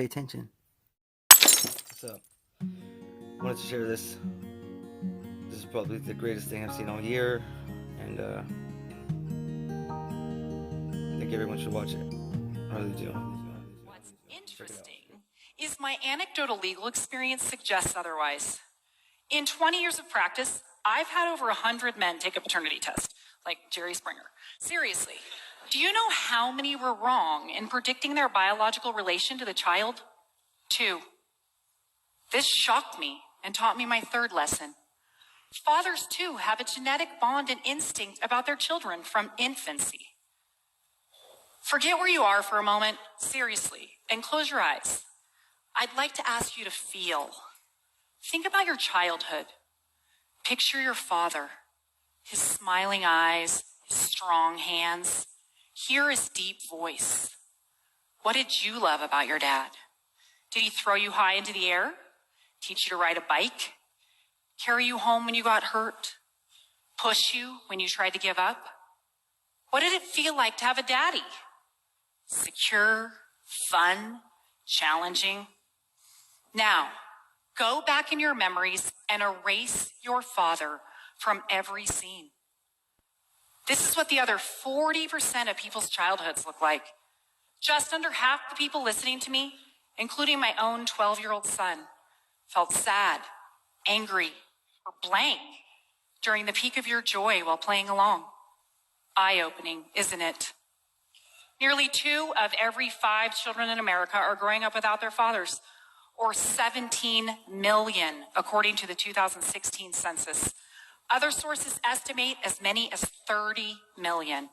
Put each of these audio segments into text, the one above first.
attention. What's up? I wanted to share this. This is probably the greatest thing I've seen all year, and I think everyone should watch it. I really do. What's interesting is my anecdotal legal experience suggests otherwise. In 20 years of practice, I've had over 100 men take a paternity test, like Jerry Springer. Seriously, do you know how many were wrong in predicting their biological relation to the child? 2. This shocked me and taught me my third lesson. Fathers, too, have a genetic bond and instinct about their children from infancy. Forget where you are for a moment, seriously, and close your eyes. I'd like to ask you to feel. Think about your childhood. Picture your father, his smiling eyes, his strong hands. Hear his deep voice. What did you love about your dad? Did he throw you high into the air? Teach you to ride a bike? Carry you home when you got hurt? Push you when you tried to give up? What did it feel like to have a daddy? Secure, fun, challenging. Now, go back in your memories and erase your father from every scene. This is what the other 40% of people's childhoods look like. Just under half the people listening to me, including my own 12-year-old son, felt sad, angry, or blank during the peak of your joy while playing along. Eye-opening, isn't it? Nearly 2 of every 5 children in America are growing up without their fathers, or 17 million, according to the 2016 census. Other sources estimate as many as 30 million.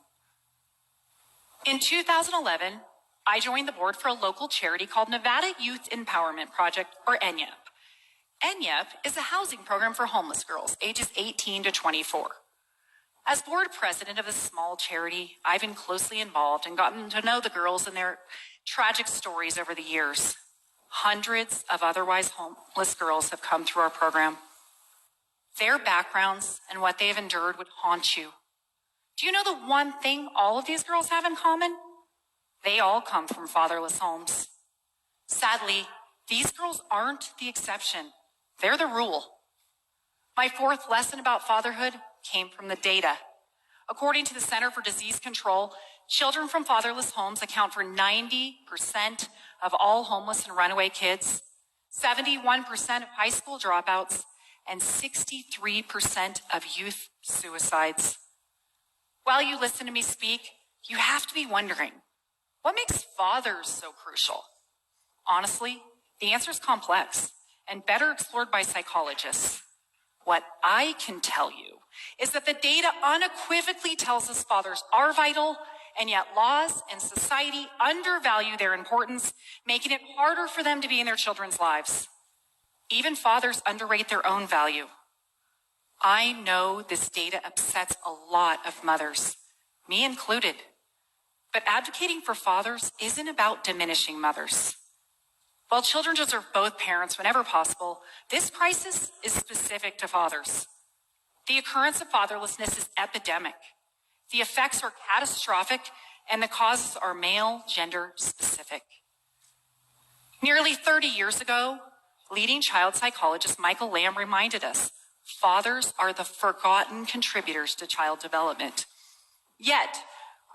In 2011, I joined the board for a local charity called Nevada Youth Empowerment Project, or NYEP. NYEP is a housing program for homeless girls ages 18 to 24. As board president of this small charity, I've been closely involved and gotten to know the girls and their tragic stories over the years. Hundreds of otherwise homeless girls have come through our program. Their backgrounds and what they have endured would haunt you. Do you know the one thing all of these girls have in common? They all come from fatherless homes. Sadly, these girls aren't the exception. They're the rule. My fourth lesson about fatherhood came from the data. According to the Center for Disease Control, children from fatherless homes account for 90% of all homeless and runaway kids, 71% of high school dropouts, and 63% of youth suicides. While you listen to me speak, you have to be wondering, what makes fathers so crucial? Honestly, the answer is complex and better explored by psychologists. What I can tell you is that the data unequivocally tells us fathers are vital, and yet laws and society undervalue their importance, making it harder for them to be in their children's lives. Even fathers underrate their own value. I know this data upsets a lot of mothers, me included. But advocating for fathers isn't about diminishing mothers. While children deserve both parents whenever possible, this crisis is specific to fathers. The occurrence of fatherlessness is epidemic. The effects are catastrophic, and the causes are male gender specific. Nearly 30 years ago, leading child psychologist Michael Lamb reminded us, fathers are the forgotten contributors to child development. Yet,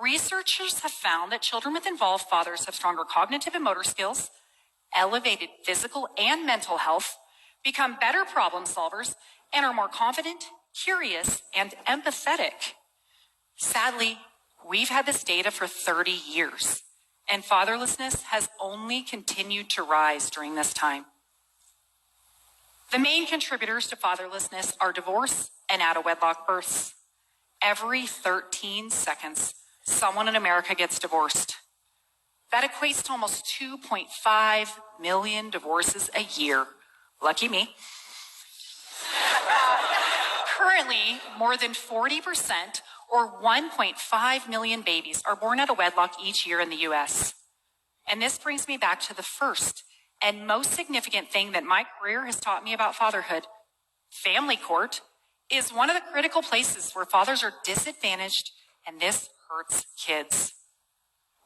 researchers have found that children with involved fathers have stronger cognitive and motor skills, elevated physical and mental health, become better problem solvers, and are more confident, curious, and empathetic. Sadly, we've had this data for 30 years, and fatherlessness has only continued to rise during this time. The main contributors to fatherlessness are divorce and out-of-wedlock births. Every 13 seconds, someone in America gets divorced. That equates to almost 2.5 million divorces a year. Lucky me. Currently, more than 40%, or 1.5 million babies, are born out of wedlock each year in the U.S. And this brings me back to the first and most significant thing that my career has taught me about fatherhood. Family court is one of the critical places where fathers are disadvantaged, and this hurts kids.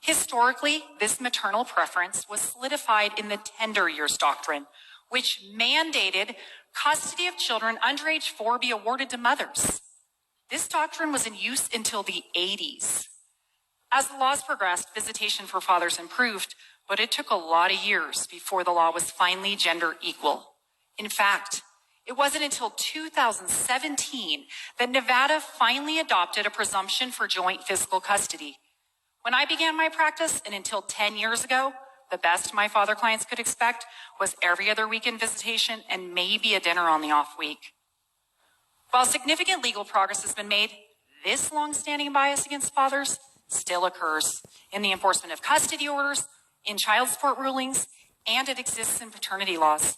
Historically, this maternal preference was solidified in the tender years doctrine, which mandated custody of children under age 4 be awarded to mothers. This doctrine was in use until the 80s. As the laws progressed, visitation for fathers improved, but it took a lot of years before the law was finally gender equal. In fact, it wasn't until 2017 that Nevada finally adopted a presumption for joint physical custody. When I began my practice, and until 10 years ago, the best my father clients could expect was every other weekend visitation and maybe a dinner on the off week. While significant legal progress has been made, this long-standing bias against fathers still occurs in the enforcement of custody orders, in child support rulings, and it exists in paternity laws.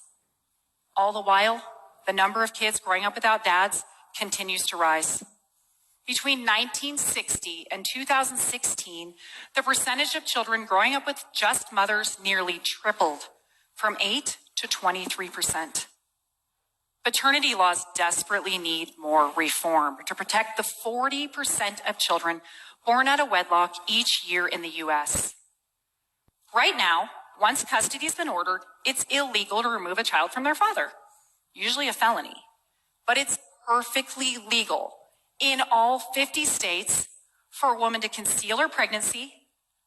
All the while, the number of kids growing up without dads continues to rise. Between 1960 and 2016, the percentage of children growing up with just mothers nearly tripled, from 8 to 23%. Paternity laws desperately need more reform to protect the 40% of children born out of wedlock each year in the U.S. Right now, once custody has been ordered, it's illegal to remove a child from their father, usually a felony. But it's perfectly legal in all 50 states for a woman to conceal her pregnancy,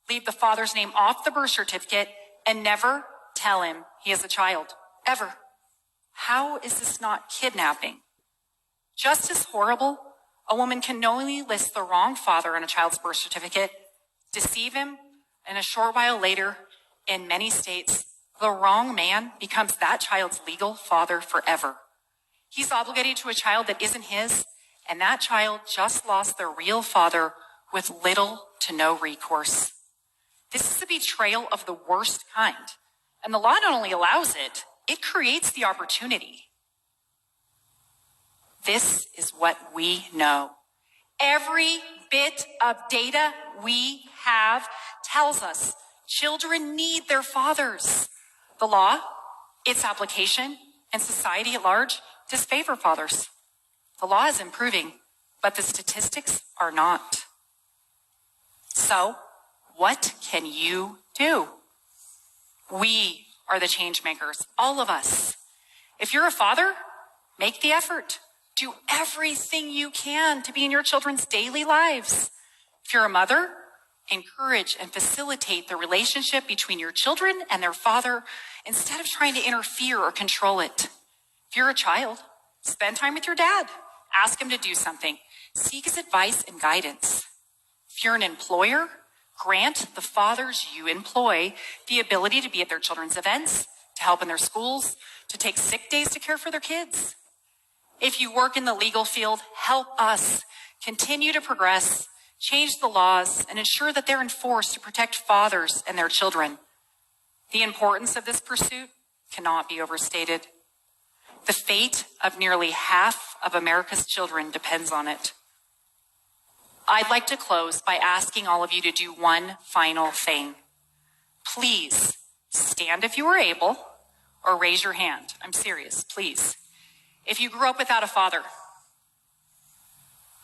leave the father's name off the birth certificate, and never tell him he has a child, ever. How is this not kidnapping? Just as horrible, a woman can knowingly list the wrong father on a child's birth certificate, deceive him, and a short while later, in many states, the wrong man becomes that child's legal father forever. He's obligated to a child that isn't his, and that child just lost their real father with little to no recourse. This is a betrayal of the worst kind, and the law not only allows it, it creates the opportunity. This is what we know. Every bit of data we have tells us children need their fathers. The law, its application, and society at large disfavor fathers. The law is improving, but the statistics are not. So, what can you do? We are the change makers, all of us. If you're a father, make the effort. Do everything you can to be in your children's daily lives. If you're a mother, encourage and facilitate the relationship between your children and their father instead of trying to interfere or control it. If you're a child, spend time with your dad. Ask him to do something. Seek his advice and guidance. If you're an employer, grant the fathers you employ the ability to be at their children's events, to help in their schools, to take sick days to care for their kids. If you work in the legal field, help us continue to progress, change the laws, and ensure that they're enforced to protect fathers and their children. The importance of this pursuit cannot be overstated. The fate of nearly half of America's children depends on it. I'd like to close by asking all of you to do one final thing. Please stand if you are able, or raise your hand. I'm serious, please. If you grew up without a father,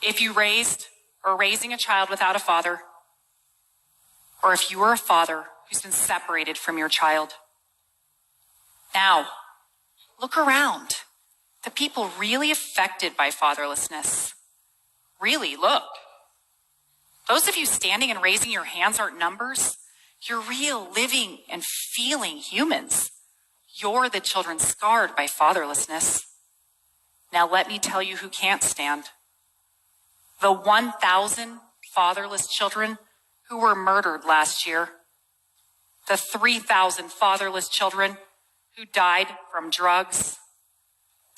if you raised or raising a child without a father, or if you are a father who's been separated from your child. Now, look around. The people really affected by fatherlessness. Really, look. Those of you standing and raising your hands aren't numbers. You're real, living, and feeling humans. You're the children scarred by fatherlessness. Now let me tell you who can't stand. The 1,000 fatherless children who were murdered last year. The 3,000 fatherless children who died from drugs.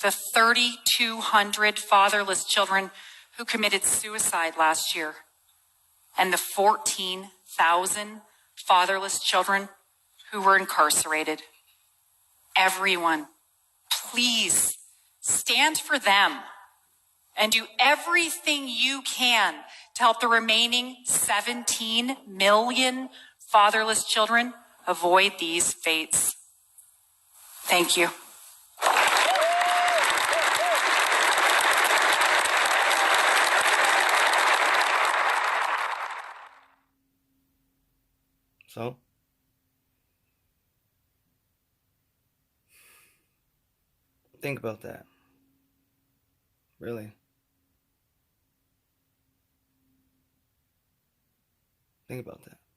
The 3,200 fatherless children who committed suicide last year. And the 14,000 fatherless children who were incarcerated. Everyone, please stand for them and do everything you can to help the remaining 17 million fatherless children avoid these fates. Thank you. So, think about that. Really. Think about that.